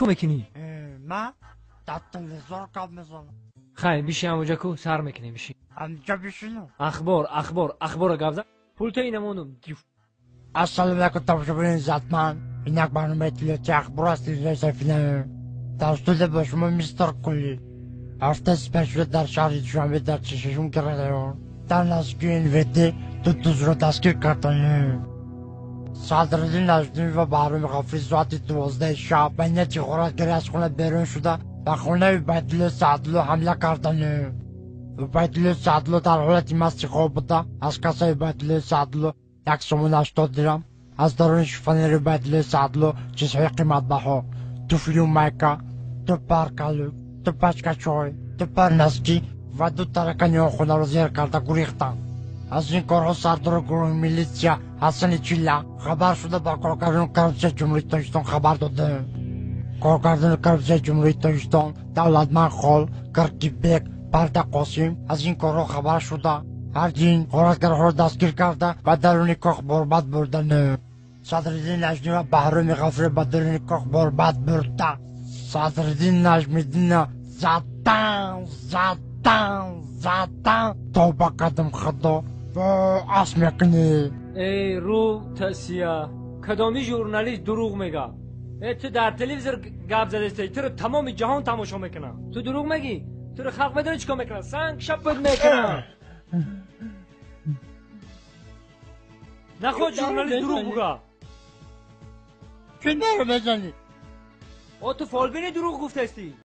میکنی؟ من در تلویزیون کار میزنم. خیلی بیشی همونجا کو سر میکنی بیشی. همونجا بشینم. اخبار گفت. پول تو اینمونم. السلام علیکم تماشاگران عزتمند. اینک برنامه تلویزیون اخبار است رسانه‌ای. توسط با شما میستر کلی. هفته سپشل در شهر دوشنبه در چشمون گرفتند. در نزدیکی NVD دو دوست را دستگیر کردند. صدراعظم نجمی و برنامه غفری ساعت 12 شب به نیت غارتگری از خانه بیرون شده و خانه عبیدالله سعدلو حمله کردند. عبیدالله سعدلو در حالت مست خواب بوده. از کاسه عبیدالله سعدلو 180 درم، از درون شیفانیر عبیدالله سعدلو چیزهای قیمت بها، دو فیلم میکا، دو پرکالو، دو پچکه چای، دو پرنسکی و دو ترکانی خانه را زیر کرده گریختند. از این کارها سردار گروه میلیسیا حسن چیلا خبر شده با کارگردان کرپسی جمهوری تاجیکستان خبر داده. کارگردان کرپسی جمهوری تاجیکستان دولتمند خال کرکیبک پرده قاسم از این کارها خبر شده. هرچین غارتگرها را دستگیر کرده و درون کاخ برباد بردن. صدراعظم نجمی و بهرام غفری به درون کاخ برباد برده. صدراعظم نجمیدین زدن تا با قدم خدا و اس میکنی. ای رو تسیا کدامی ژورنالیست دروغ میگه؟ تو در تلویزیون گپ زدی تو رو تمام جهان تماشا میکنه. تو دروغ میگی؟ تو رو خلق بدون چیکار میکنه؟ سنگ شپت میکنه. نخود ژورنالیست دروغ بگه. چه نرو بزنی؟ تو فالبین دروغ گفته استی.